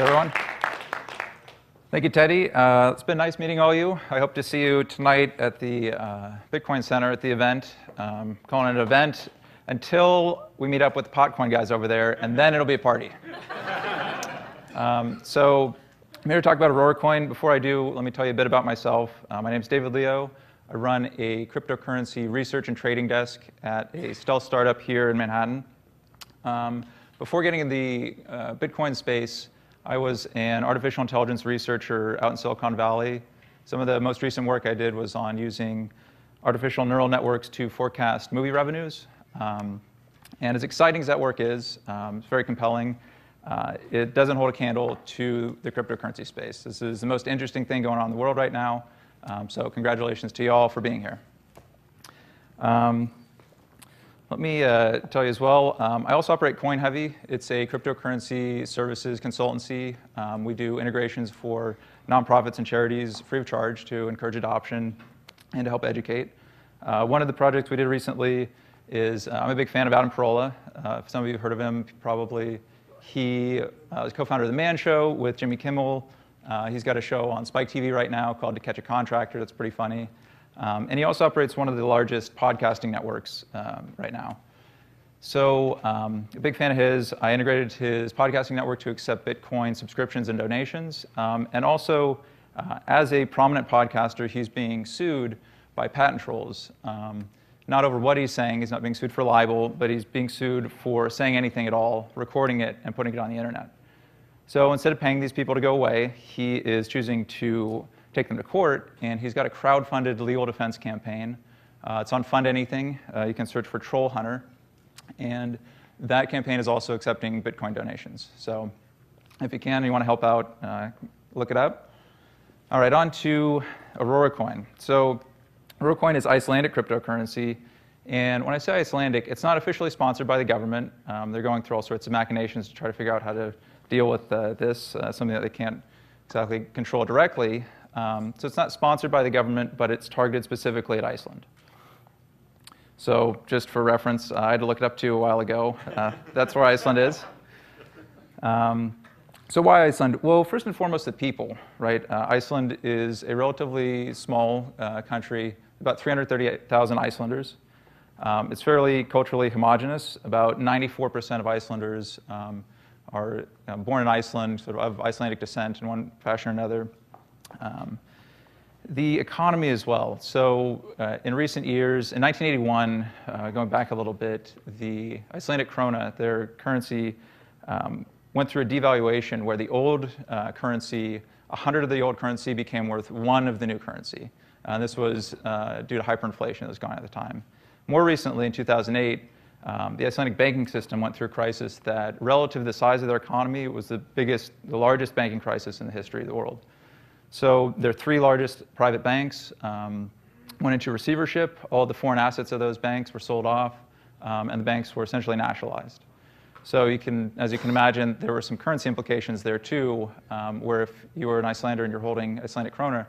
everyone. Thank you, Teddy. It's been nice meeting all of you. I hope to see you tonight at the Bitcoin Center at the event. Calling it an event until we meet up with the Potcoin guys over there, and then it'll be a party. So I'm here to talk about AuroraCoin. Before I do, let me tell you a bit about myself. My name is David Leo. I run a cryptocurrency research and trading desk at a stealth startup here in Manhattan. Before getting in the Bitcoin space, I was an artificial intelligence researcher out in Silicon Valley. Some of the most recent work I did was on using artificial neural networks to forecast movie revenues. And as exciting as that work is, it's very compelling. It doesn't hold a candle to the cryptocurrency space. This is the most interesting thing going on in the world right now. So congratulations to you all for being here. Let me tell you as well, I also operate CoinHeavy. It's a cryptocurrency services consultancy. We do integrations for nonprofits and charities free of charge to encourage adoption and to help educate. One of the projects we did recently is, I'm a big fan of Adam Carolla. Some of you have heard of him, probably. He was co-founder of The Man Show with Jimmy Kimmel. He's got a show on Spike TV right now called To Catch a Contractor. That's pretty funny. And he also operates one of the largest podcasting networks right now. So a big fan of his. I integrated his podcasting network to accept Bitcoin subscriptions and donations. And also, as a prominent podcaster, he's being sued by patent trolls. Not over what he's saying. He's not being sued for libel, but he's being sued for saying anything at all, recording it, and putting it on the internet. So instead of paying these people to go away, he is choosing to take them to court, and he's got a crowd-funded legal defense campaign. It's on Fund Anything. You can search for Troll Hunter. And that campaign is also accepting Bitcoin donations. So if you can and you want to help out, look it up. All right, on to AuroraCoin. So AuroraCoin is Icelandic cryptocurrency. And when I say Icelandic, it's not officially sponsored by the government. They're going through all sorts of machinations to try to figure out how to deal with this, something that they can't exactly control directly. So it's not sponsored by the government, but it's targeted specifically at Iceland. So just for reference, I had to look it up too a while ago. That's where Iceland is. So why Iceland? Well, first and foremost, the people, right? Iceland is a relatively small country, about 338,000 Icelanders. It's fairly culturally homogenous. About 94% of Icelanders are born in Iceland, sort of Icelandic descent in one fashion or another. The economy as well. So in recent years, in 1981, going back a little bit, the Icelandic krona, their currency, went through a devaluation where the old currency, 100 of the old currency became worth 1 of the new currency. This was due to hyperinflation that was going on at the time. More recently, in 2008, the Icelandic banking system went through a crisis that, relative to the size of their economy, was the largest banking crisis in the history of the world. So their 3 largest private banks went into receivership. All the foreign assets of those banks were sold off, and the banks were essentially nationalized. So as you can imagine, there were some currency implications there too, where if you were an Icelander and you're holding Icelandic krona,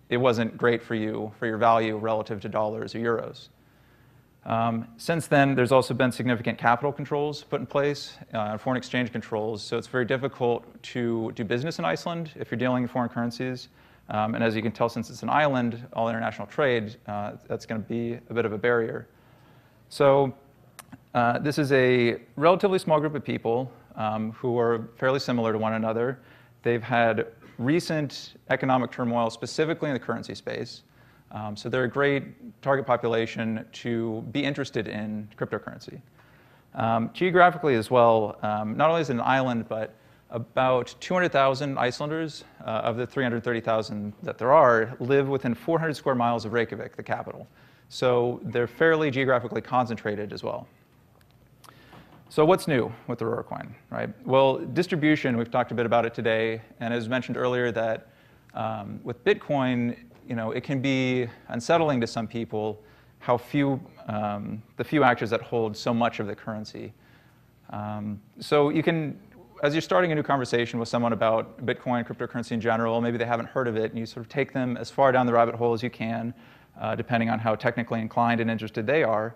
it wasn't great for you, for your value relative to dollars or euros. Since then, there's also been significant capital controls put in place, foreign exchange controls, so it's very difficult to do business in Iceland if you're dealing in foreign currencies. And as you can tell, since it's an island, all international trade, that's going to be a bit of a barrier. So this is a relatively small group of people who are fairly similar to one another. They've had recent economic turmoil, specifically in the currency space. So they're a great target population to be interested in cryptocurrency. Geographically as well, not only is it an island, but about 200,000 Icelanders of the 330,000 that there are live within 400 square miles of Reykjavik, the capital. So they're fairly geographically concentrated as well. So what's new with AuroraCoin, right? Well, distribution, we've talked a bit about it today, and as mentioned earlier that with Bitcoin, it can be unsettling to some people how the few actors that hold so much of the currency. So you can, as you're starting a new conversation with someone about Bitcoin, cryptocurrency in general, maybe they haven't heard of it, and you sort of take them as far down the rabbit hole as you can, depending on how technically inclined and interested they are.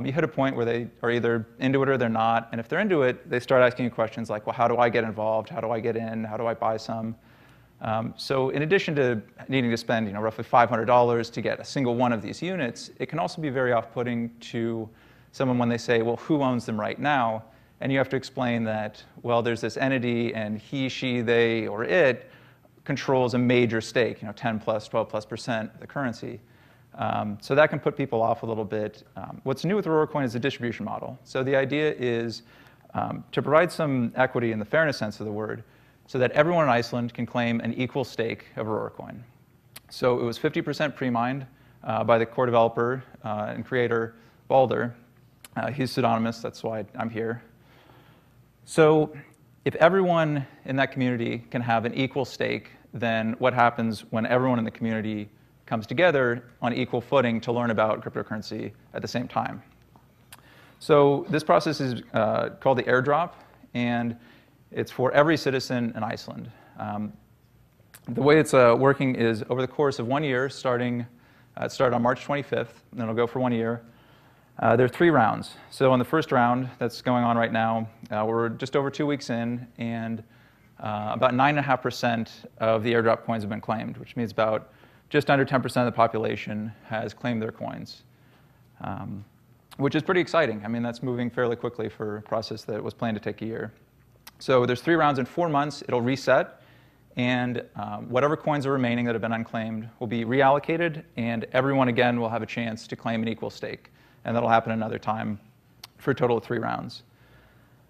you hit a point where they are either into it or they're not. And if they're into it, they start asking you questions like, well, how do I get involved? How do I get in? How do I buy some? So in addition to needing to spend roughly $500 to get a single one of these units, it can also be very off-putting to someone when they say, well, who owns them right now? And you have to explain that, well, there's this entity, and he, she, they, or it controls a major stake, 10 plus, 12 plus % of the currency. So that can put people off a little bit. What's new with AuroraCoin is the distribution model. So the idea is to provide some equity in the fairness sense of the word, so that everyone in Iceland can claim an equal stake of AuroraCoin. So it was 50% pre-mined by the core developer and creator, Balder. He's pseudonymous, that's why I'm here. So if everyone in that community can have an equal stake, then what happens when everyone in the community comes together on equal footing to learn about cryptocurrency at the same time? So this process is called the Airdrop, and it's for every citizen in Iceland. The way it's working is over the course of 1 year, it started on March 25th, and then it'll go for 1 year. There are 3 rounds. So in the first round that's going on right now, we're just over 2 weeks in, and about 9.5% of the airdrop coins have been claimed, which means about just under 10% of the population has claimed their coins, which is pretty exciting. I mean, that's moving fairly quickly for a process that was planned to take a year. So there's 3 rounds in 4 months. It'll reset, and whatever coins are remaining that have been unclaimed will be reallocated, and everyone again will have a chance to claim an equal stake. And that'll happen another time for a total of 3 rounds.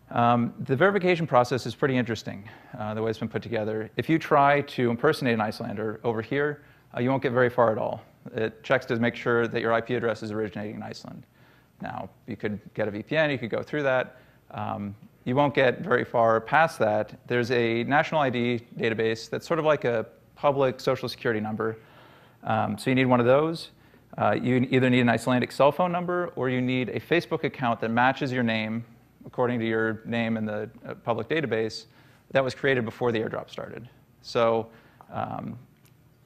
The verification process is pretty interesting, the way it's been put together. If you try to impersonate an Icelander over here, you won't get very far at all. It checks to make sure that your IP address is originating in Iceland. Now, you could get a VPN, you could go through that. You won't get very far past that. There's a national ID database that's sort of like a public social security number. So you need one of those. You either need an Icelandic cell phone number, or you need a Facebook account that matches your name according to your name in the public database that was created before the airdrop started. So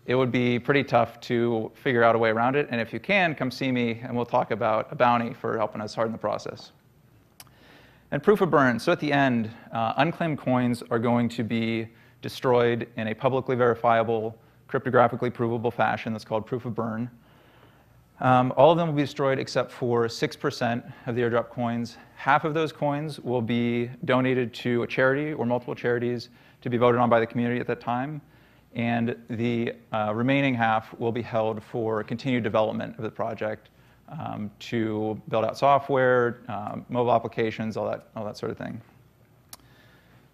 it would be pretty tough to figure out a way around it. And if you can, come see me, and we'll talk about a bounty for helping us harden the process. And proof of burn. So at the end, unclaimed coins are going to be destroyed in a publicly verifiable, cryptographically provable fashion that's called proof of burn. All of them will be destroyed except for 6% of the airdrop coins. Half of those coins will be donated to a charity or multiple charities to be voted on by the community at that time. And the remaining half will be held for continued development of the project to build out software, mobile applications, all that sort of thing.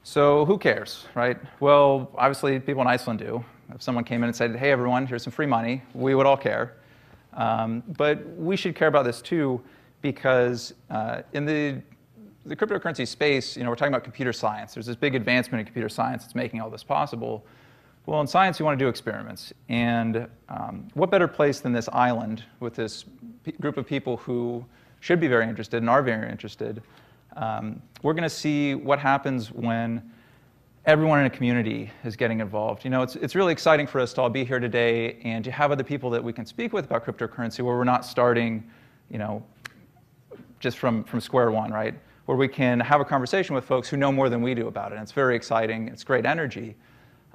So who cares, right? Well, obviously people in Iceland do. If someone came in and said, hey everyone, here's some free money, we would all care. But we should care about this too, because in the cryptocurrency space, we're talking about computer science. There's this big advancement in computer science that's making all this possible. Well, in science, you want to do experiments. And what better place than this island with this group of people who should be very interested and are very interested. We're going to see what happens when everyone in a community is getting involved. It's really exciting for us to all be here today and to have other people that we can speak with about cryptocurrency where we're not starting, just from square one, right? Where we can have a conversation with folks who know more than we do about it. And it's very exciting. It's great energy.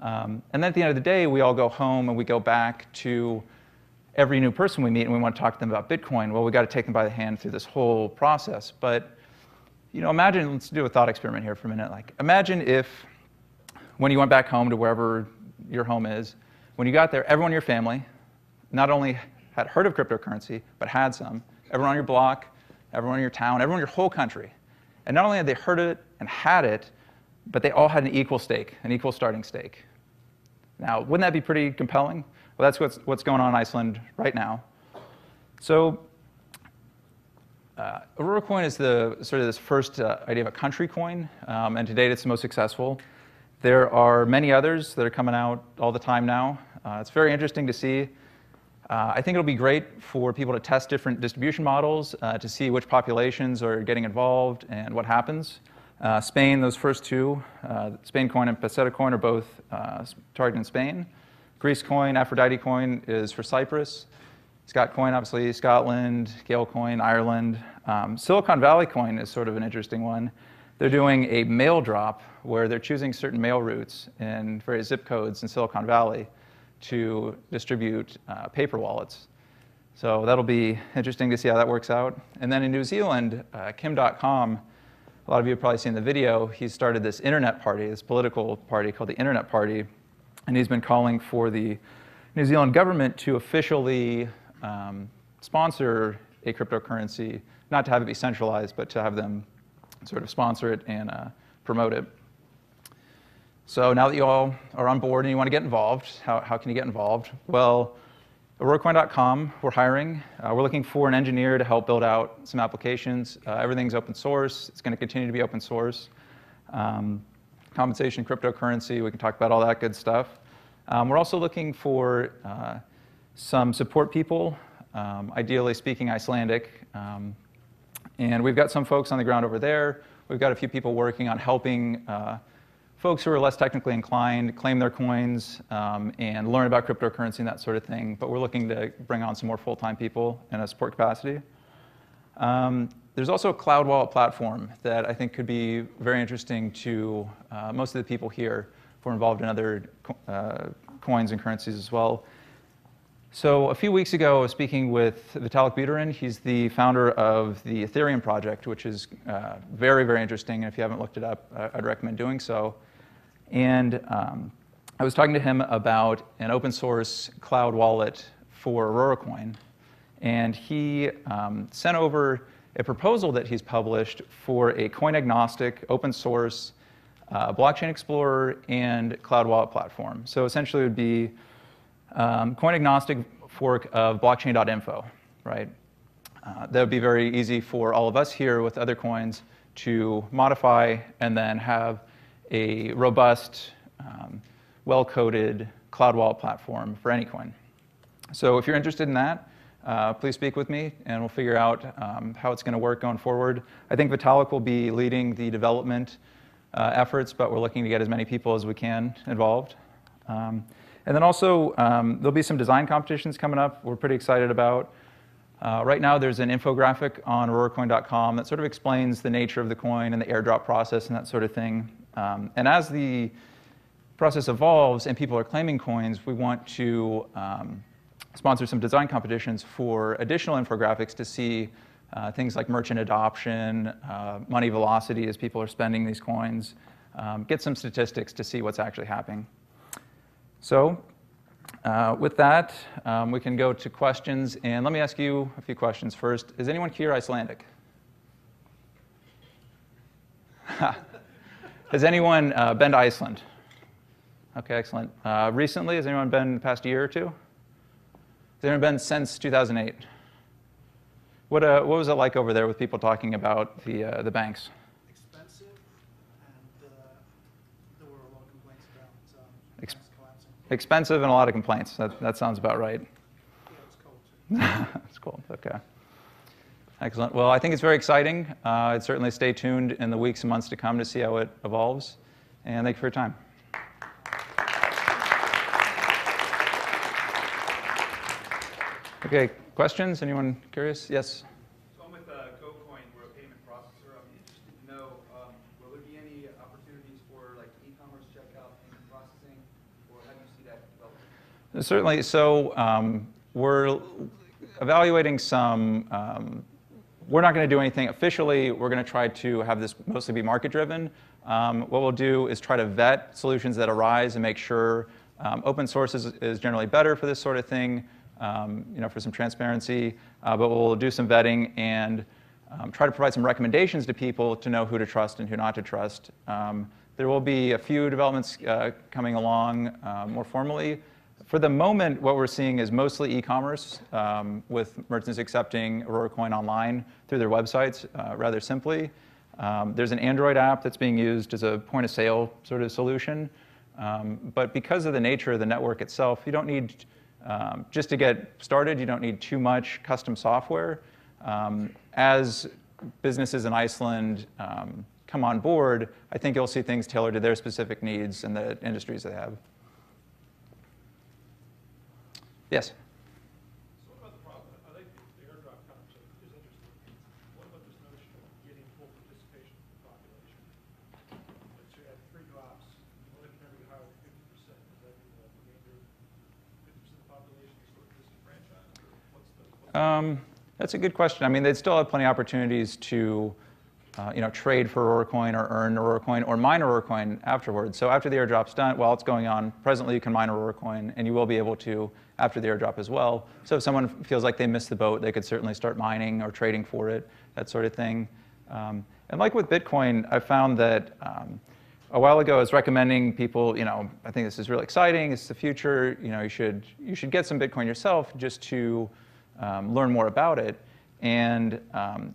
And then at the end of the day, we all go home and we go back to every new person we meet and we want to talk to them about Bitcoin. Well, we got to take them by the hand through this whole process. But, imagine, let's do a thought experiment here for a minute. Like, imagine if when you went back home to wherever your home is, when you got there, everyone in your family not only had heard of cryptocurrency, but had some. Everyone on your block, everyone in your town, everyone in your whole country. And not only had they heard of it and had it, but they all had an equal stake, an equal starting stake. Now, wouldn't that be pretty compelling? Well, that's what's going on in Iceland right now. So AuroraCoin is sort of this first idea of a country coin, and to date it's the most successful. There are many others that are coming out all the time now. It's very interesting to see. I think it'll be great for people to test different distribution models to see which populations are getting involved and what happens. Spain, those first two, Spain coin and Peseta coin are both targeted in Spain. Greece coin, Aphrodite coin is for Cyprus. Coin, obviously, Scotland, Coin, Ireland. Silicon Valley Coin is sort of an interesting one. They're doing a mail drop where they're choosing certain mail routes in various zip codes in Silicon Valley to distribute paper wallets. So that'll be interesting to see how that works out. And then in New Zealand, Kim.com, a lot of you have probably seen the video, he's started this internet party, this political party called the Internet Party, and he's been calling for the New Zealand government to officially sponsor a cryptocurrency, not to have it be centralized, but to have them sort of sponsor it and promote it. So now that you all are on board and you want to get involved, how can you get involved? Well, AuroraCoin.com, we're hiring. We're looking for an engineer to help build out some applications. Everything's open source. It's going to continue to be open source. Compensation, cryptocurrency, we can talk about all that good stuff. We're also looking for some support people, ideally speaking Icelandic. And we've got some folks on the ground over there. We've got a few people working on helping folks who are less technically inclined claim their coins and learn about cryptocurrency and that sort of thing. But we're looking to bring on some more full-time people in a support capacity. There's also a cloud wallet platform that I think could be very interesting to most of the people here who are involved in other coins and currencies as well. So a few weeks ago, I was speaking with Vitalik Buterin. He's the founder of the Ethereum project, which is very, very interesting. And if you haven't looked it up, I'd recommend doing so. And I was talking to him about an open source cloud wallet for AuroraCoin. And he sent over a proposal that he's published for a coin agnostic, open source, blockchain explorer and cloud wallet platform. So essentially it would be coin agnostic fork of blockchain.info, right? That would be very easy for all of us here with other coins to modify and then have a robust, well-coded cloud wallet platform for any coin. So if you're interested in that, please speak with me and we'll figure out how it's going to work going forward. I think Vitalik will be leading the development efforts, but we're looking to get as many people as we can involved. And then also, there'll be some design competitions coming up we're pretty excited about. Right now, there's an infographic on AuroraCoin.com that sort of explains the nature of the coin and the airdrop process and that sort of thing. And as the process evolves and people are claiming coins, we want to sponsor some design competitions for additional infographics to see things like merchant adoption, money velocity as people are spending these coins, get some statistics to see what's actually happening. So with that, we can go to questions. And let me ask you a few questions first. Is anyone here Icelandic? Has anyone been to Iceland? OK, excellent. Recently, has anyone been the past year or two? Has anyone been since 2008? What was it like over there with people talking about the banks? Expensive, and there were a lot of complaints about banks collapsing. Expensive and a lot of complaints. That sounds about right. Yeah, it was cold too. It's cool. OK. Excellent. Well, I think it's very exciting. I'd certainly stay tuned in the weeks and months to come to see how it evolves. And thank you for your time. OK, questions? Anyone curious? Yes? So I'm with GoCoin. We're a payment processor. I'm interested to know, will there be any opportunities for like e-commerce checkout, payment processing, or how do you see that developing? Certainly. So we're evaluating some. We're not going to do anything officially. We're going to try to have this mostly be market-driven. What we'll do is try to vet solutions that arise and make sure open source is generally better for this sort of thing. For some transparency, but we'll do some vetting and try to provide some recommendations to people to know who to trust and who not to trust. There will be a few developments coming along more formally. For the moment, what we're seeing is mostly e-commerce with merchants accepting AuroraCoin online through their websites rather simply. There's an Android app that's being used as a point-of-sale sort of solution. But because of the nature of the network itself, you don't need just to get started, you don't need too much custom software. As businesses in Iceland come on board, I think you'll see things tailored to their specific needs and the industries they have. Yes? So what about the That's a good question. I mean, they'd still have plenty of opportunities to trade for AuroraCoin or earn AuroraCoin or mine AuroraCoin afterwards. So after the airdrop's done, while it's going on, presently you can mine AuroraCoin, and you will be able to after the airdrop as well. So if someone feels like they missed the boat, they could certainly start mining or trading for it, that sort of thing. And like with Bitcoin, I found that a while ago I was recommending people, I think this is really exciting, it's the future, you should get some Bitcoin yourself just to learn more about it. And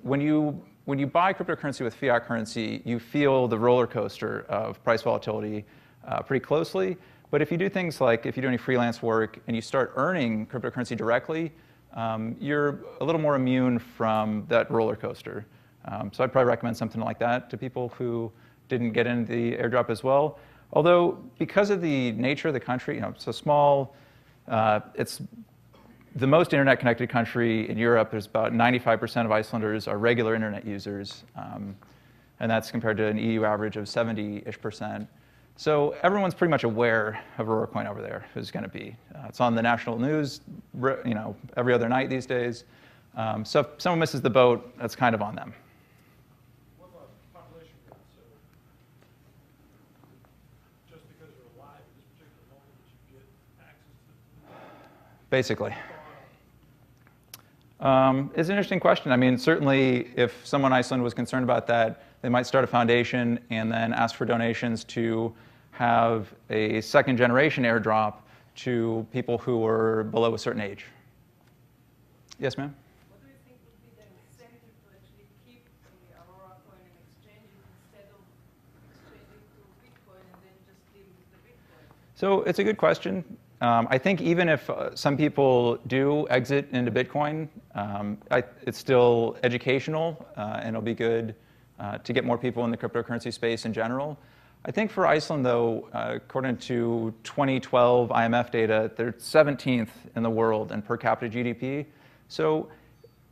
when you buy cryptocurrency with fiat currency, you feel the roller coaster of price volatility pretty closely. But if you do things like, if you do any freelance work and you start earning cryptocurrency directly, you're a little more immune from that roller coaster. So I'd probably recommend something like that to people who didn't get into the airdrop as well. Although, because of the nature of the country, so small, it's the most internet-connected country in Europe. There's about 95% of Icelanders are regular internet users, and that's compared to an EU average of 70-ish%. So everyone's pretty much aware of AuroraCoin over there, who's going to be. It's on the national news, every other night these days. So if someone misses the boat, that's kind of on them. What about population growth? So just because you're alive at this particular moment, you get access to Basically. It's an interesting question. I mean, certainly if someone in Iceland was concerned about that, they might start a foundation and then ask for donations to have a second-generation airdrop to people who are below a certain age. Yes, ma'am? What do you think would be the incentive to actually keep the AuroraCoin and exchange it instead of exchanging to Bitcoin and then just deal with the Bitcoin? So it's a good question. I think even if some people do exit into Bitcoin, it's still educational, and it'll be good to get more people in the cryptocurrency space in general. I think for Iceland, though, according to 2012 IMF data, they're 17th in the world in per capita GDP. So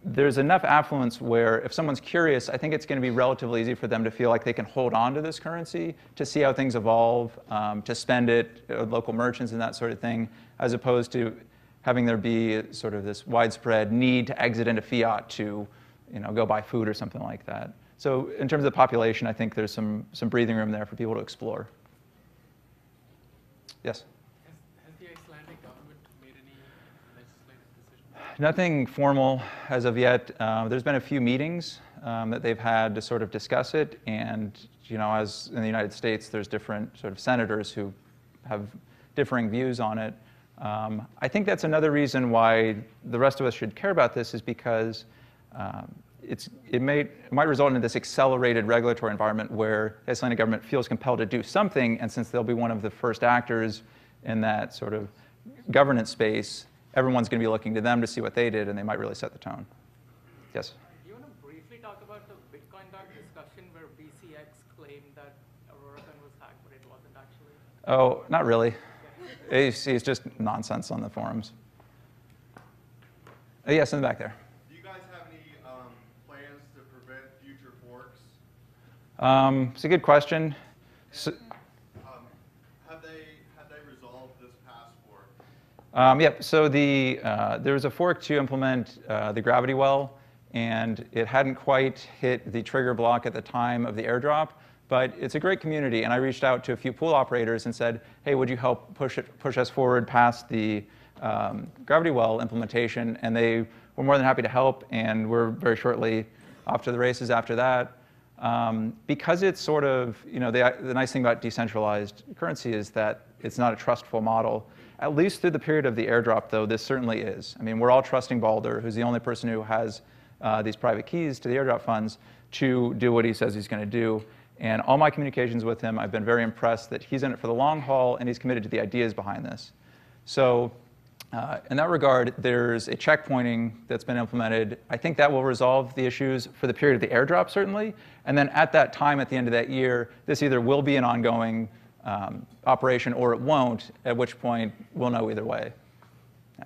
there's enough affluence where if someone's curious, I think it's going to be relatively easy for them to feel like they can hold on to this currency, to see how things evolve, to spend it at local merchants and that sort of thing, as opposed to having there be sort of this widespread need to exit into fiat to go buy food or something like that. So in terms of the population, I think there's some breathing room there for people to explore. Yes? Has the Icelandic government made any legislative decisions? Nothing formal as of yet. There's been a few meetings that they've had to sort of discuss it, and as in the United States, there's different sort of senators who have differing views on it. I think that's another reason why the rest of us should care about this, is because it might result in this accelerated regulatory environment where the Icelandic government feels compelled to do something, and since they'll be one of the first actors in that sort of governance space, everyone's going to be looking to them to see what they did, and they might really set the tone. Yes? Do you want to briefly talk about the Bitcoin Dark discussion where BCX claimed that AuroraCoin was hacked, but it wasn't actually? Oh, not really. It's just nonsense on the forums. Yes, in the back there. Do you guys have any plans to prevent future forks? It's a good question. So, Have they resolved this past fork? Yep. So there was a fork to implement the gravity well, and it hadn't quite hit the trigger block at the time of the airdrop. But it's a great community, and I reached out to a few pool operators and said, "Hey, would you help push us forward past the gravity well implementation?" And they were more than happy to help, and we're very shortly off to the races after that. Because it's sort of, the nice thing about decentralized currency is that it's not a trustful model. At least through the period of the airdrop, though, this certainly is. I mean, we're all trusting Balder, who's the only person who has these private keys to the airdrop funds, to do what he says he's going to do. And all my communications with him, I've been very impressed that he's in it for the long haul, and he's committed to the ideas behind this. So in that regard, there's a checkpointing that's been implemented. I think that will resolve the issues for the period of the airdrop, certainly. And then at that time, at the end of that year, this either will be an ongoing operation or it won't, at which point we'll know either way. Yeah.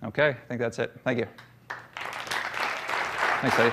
OK, I think that's it. Thank you. Thanks, Eddie.